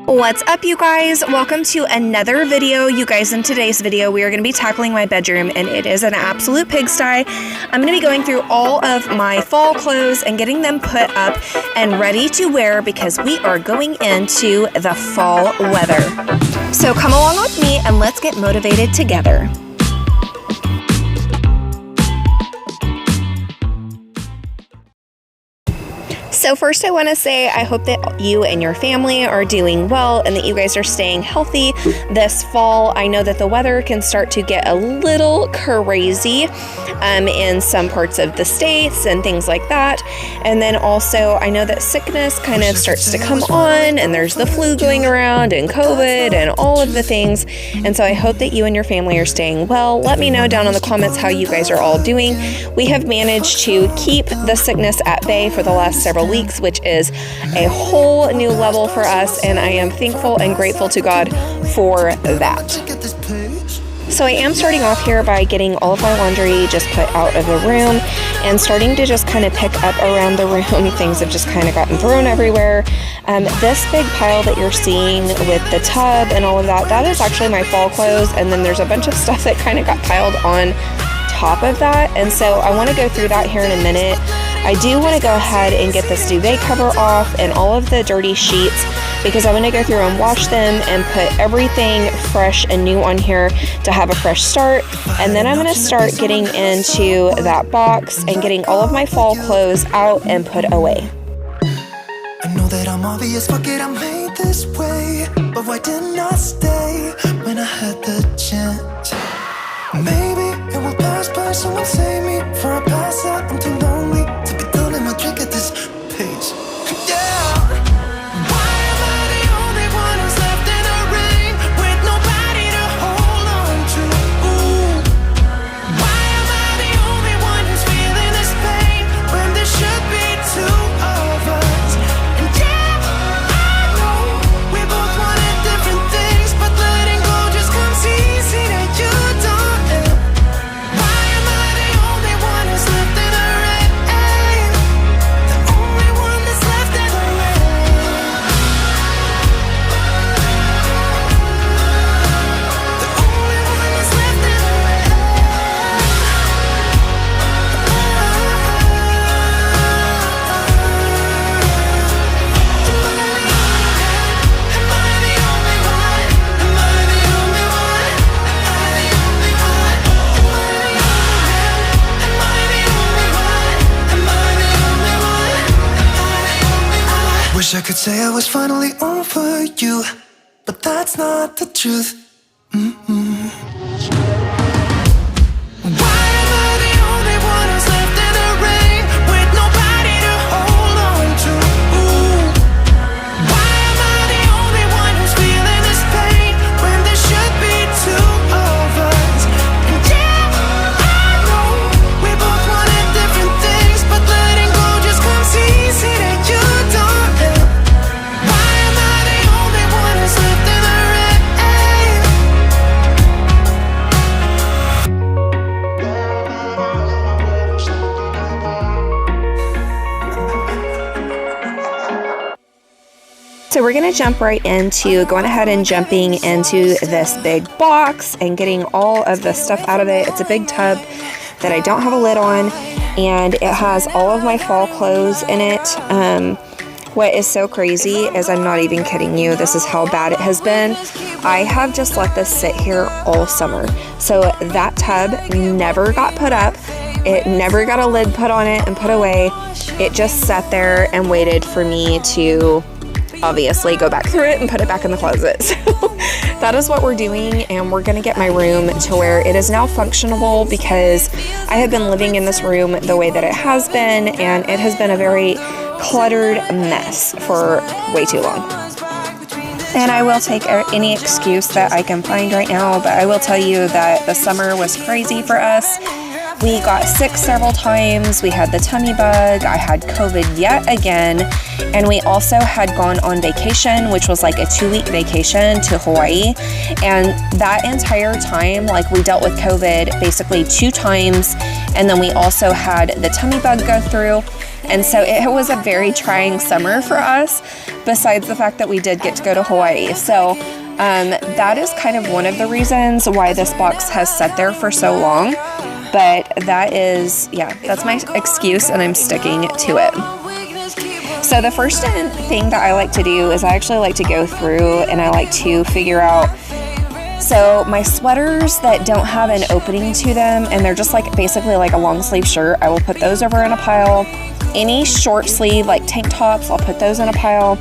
What's up, you guys? Welcome to another video. You guys, in today's video we are going to be tackling my bedroom, and it is an absolute pigsty. I'm going to be going through all of my fall clothes and getting them put up and ready to wear because we are going into the fall weather. So come along with me and let's get motivated together. So first I want to say I hope that you and your family are doing well and that you guys are staying healthy this fall. I know that the weather can start to get a little crazy in some parts of the states and things like that. And then also I know that sickness kind of starts to come on, and there's the flu going around and COVID and all of the things. And so I hope that you and your family are staying well. Let me know down in the comments how you guys are all doing. We have managed to keep the sickness at bay for the last several weeks, which is a whole new level for us, and I am thankful and grateful to God for that. So I am starting off here by getting all of my laundry just put out of the room and starting to just kind of pick up around the room. Things have just kind of gotten thrown everywhere. This big pile that you're seeing with the tub and all of that, that is actually my fall clothes, and then there's a bunch of stuff that kind of got piled on top of that, and so I want to go through that here in a minute. I do want to go ahead and get this duvet cover off and all of the dirty sheets because I'm going to go through and wash them and put everything fresh and new on here to have a fresh start. And then I'm going to start getting into that box and getting all of my fall clothes out and put away. I know that I'm obvious, fuck it, I'm made this way. But why didn't I stay when I had the chance? Maybe it will pass by, someone save me for a pass out. I'm too lonely to be done in my drink at this pace. Yeah. Why am I the only one who's left in the rain with nobody to hold on to? Ooh. Why am I the only one who's feeling this pain when there should be two of us? And yeah, I know we both wanted different things, but letting go just comes easy to you, don't. Wish I could say I was finally over you, but that's not the truth. So we're going to jump right into going ahead and jumping into this big box and getting all of the stuff out of it. It's a big tub that I don't have a lid on, and it has all of my fall clothes in it. What is so crazy is, I'm not even kidding you, this is how bad it has been. I have just let this sit here all summer. So that tub never got put up. It never got a lid put on it and put away. It just sat there and waited for me to obviously go back through it and put it back in the closet. So that is what we're doing, and we're gonna get my room to where it is now functional, because I have been living in this room the way that it has been, and it has been a very cluttered mess for way too long. And I will take any excuse that I can find right now, but I will tell you that the summer was crazy for us. We got sick several times. We had the tummy bug. I had COVID yet again. And we also had gone on vacation, which was like a 2-week vacation to Hawaii. And that entire time, like, we dealt with COVID basically 2 times. And then we also had the tummy bug go through. And so it was a very trying summer for us, besides the fact that we did get to go to Hawaii. So that is kind of one of the reasons why this box has sat there for so long. But that is, yeah, that's my excuse, and I'm sticking to it. So the first thing that I like to do is I actually like to go through and I like to figure out, so my sweaters that don't have an opening to them and they're just like basically like a long sleeve shirt, I will put those over in a pile. Any short sleeve like tank tops, I'll put those in a pile.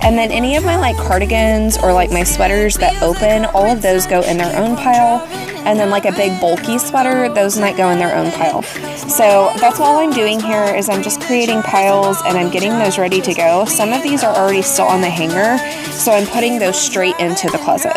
And then any of my like cardigans or like my sweaters that open, all of those go in their own pile. And then like a big bulky sweater, those might go in their own pile. So that's all I'm doing here is I'm just creating piles and I'm getting those ready to go. Some of these are already still on the hanger, so I'm putting those straight into the closet.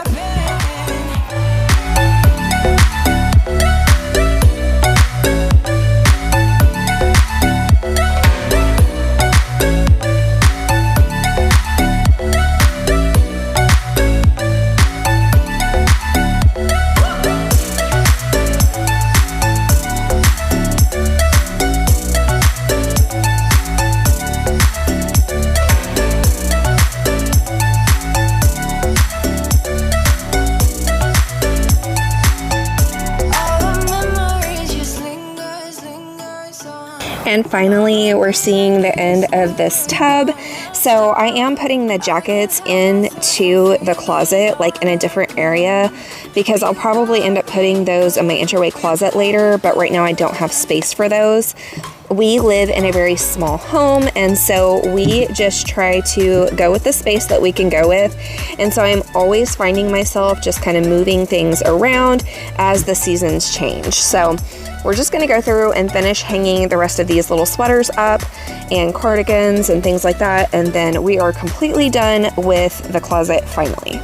And finally, we're seeing the end of this tub. So I am putting the jackets into the closet, like in a different area, because I'll probably end up putting those in my entryway closet later, but right now I don't have space for those. We live in a very small home, and so we just try to go with the space that we can go with. And so I'm always finding myself just kind of moving things around as the seasons change. So we're just going to go through and finish hanging the rest of these little sweaters up and cardigans and things like that, and then we are completely done with the closet finally.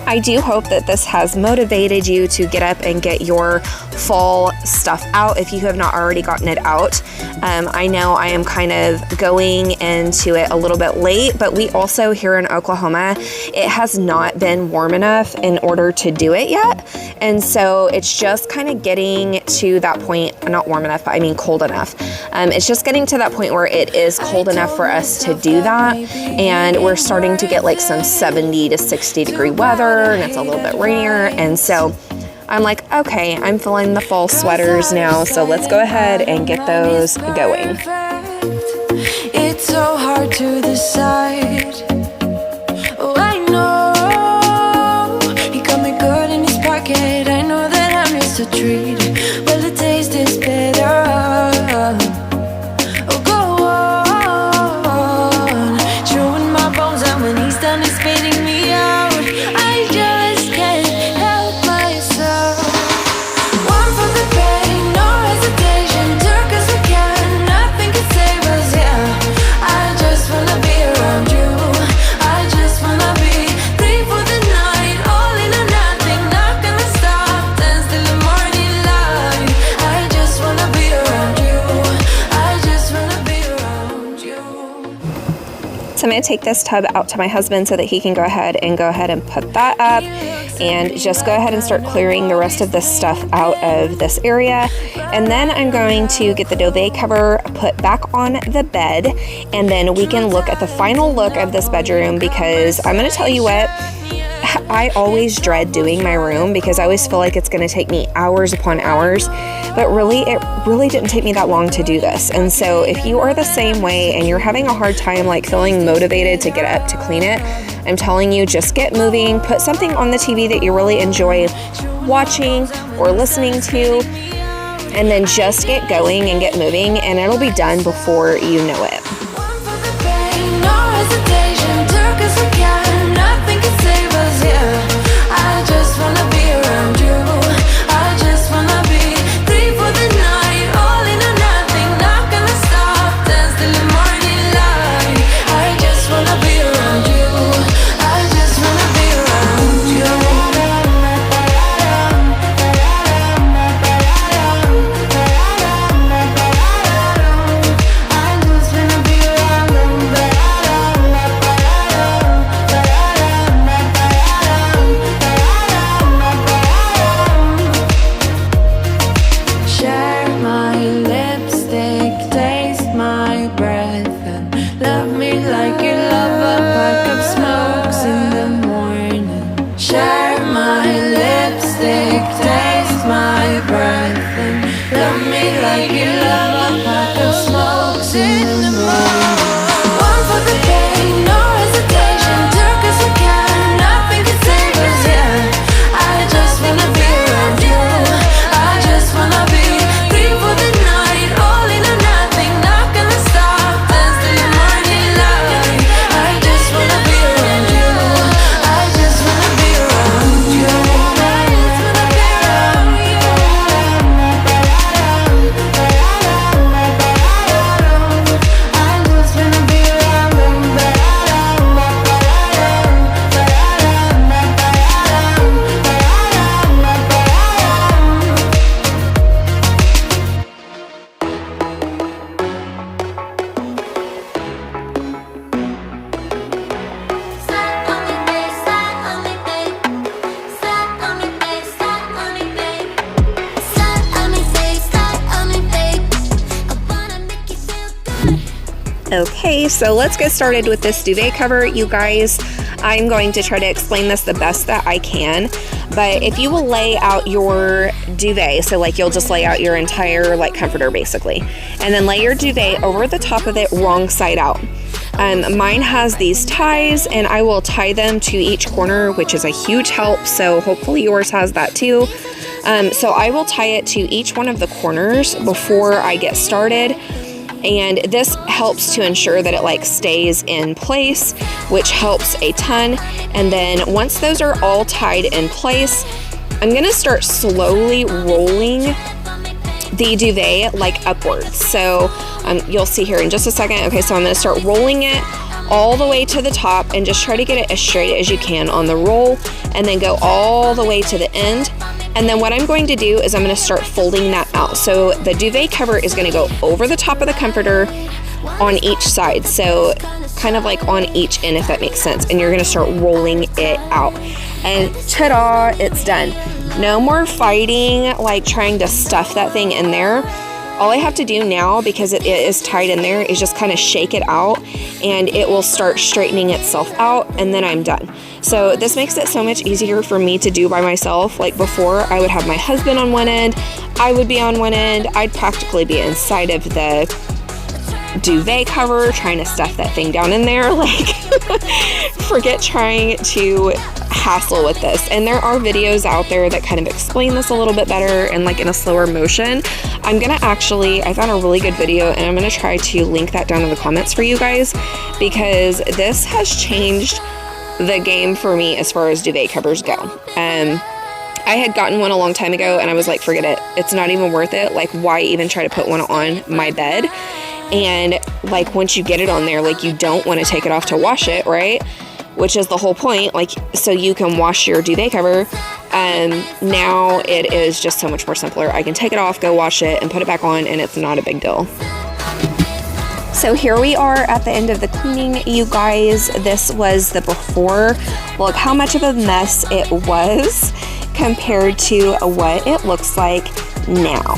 I do hope that this has motivated you to get up and get your fall stuff out if you have not already gotten it out. I know I am kind of going into it a little bit late, but we also here in Oklahoma, it has not been warm enough in order to do it yet. And so it's just kind of getting to that point, not warm enough, but I mean cold enough. It's just getting to that point where it is cold enough for us to do that. And we're starting to get like some 70 to 60 degree weather, and it's a little bit rainier. And so I'm like, okay, I'm feeling the fall sweaters now, so let's go ahead and get those going. It's so hard to decide. Oh, I know he got me good in his pocket. I know that I'm used to treat. Well, the taste is better. Oh, go on, chewing my bones out when he's done, he's spitting me out. I just can't help myself. One for the pain, no hesitation. Took us again, nothing can save us, yeah. I just wanna be around you. I just wanna be free for the night. All in or nothing, not gonna stop. Dance till the morning light. I just wanna be around you. I just wanna be around you. So I'm going to take this tub out to my husband so that he can go ahead and put that up and just go ahead and start clearing the rest of this stuff out of this area. And then I'm going to get the duvet cover put back on the bed, and then we can look at the final look of this bedroom, because I'm going to tell you what, I always dread doing my room because I always feel like it's going to take me hours upon hours, but really it really didn't take me that long to do this. And so if you are the same way and you're having a hard time like feeling motivated to get up to clean it, I'm telling you, just get moving, put something on the TV that you really enjoy watching or listening to, and then just get going and get moving, and it'll be done before you know it. One for the pain, no hesitation. Took us again, nothing can save us, yeah. I just wanna be around you. I just wanna be free for the night. All in or nothing, not gonna stop. Dance till the morning light. I just wanna be around you. I just wanna be around you. I just wanna be Okay, so let's get started with this duvet cover, you guys. I'm going to try to explain this the best that I can, but if you will lay out your duvet, so like you'll just lay out your entire like comforter basically, and then lay your duvet over the top of it wrong side out. Mine has these ties, and I will tie them to each corner, which is a huge help, so hopefully yours has that too. So I will tie it to each one of the corners before I get started, and this helps to ensure that it like stays in place, which helps a ton. And then once those are all tied in place, I'm gonna start slowly rolling the duvet like upwards. So you'll see here in just a second. Okay, so I'm going to start rolling it all the way to the top and just try to get it as straight as you can on the roll, and then go all the way to the end. And then what I'm going to do is I'm going to start folding that out. So the duvet cover is going to go over the top of the comforter on each side, so kind of like on each end, if that makes sense. And you're going to start rolling it out, and ta-da, it's done. No more fighting, like trying to stuff that thing in there. All I have to do now, because it is tied in there, is just kind of shake it out, and it will start straightening itself out, and then I'm done. So this makes it so much easier for me to do by myself. Like before, I would have my husband on one end, I would be on one end, I'd practically be inside of the duvet cover trying to stuff that thing down in there. Like forget trying to hassle with this. And there are videos out there that kind of explain this a little bit better and like in a slower motion. I found a really good video, and I'm gonna try to link that down in the comments for you guys, because this has changed the game for me as far as duvet covers go. I had gotten one a long time ago, and I was like, forget it, it's not even worth it. Like, why even try to put one on my bed? And like once you get it on there, like you don't want to take it off to wash it, right? Which is the whole point, like so you can wash your duvet cover. Now it is just so much more simpler. I can take it off, go wash it, and put it back on, and it's not a big deal. So here we are at the end of the cleaning, you guys. This was the before. Look how much of a mess it was compared to what it looks like now.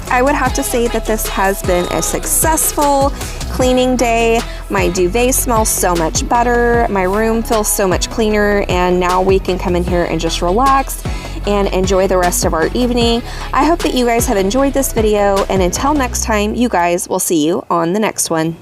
I would have to say that this has been a successful cleaning day. My duvet smells so much better, my room feels so much cleaner, and now we can come in here and just relax and enjoy the rest of our evening. I hope that you guys have enjoyed this video, and until next time, you guys, will see you on the next one.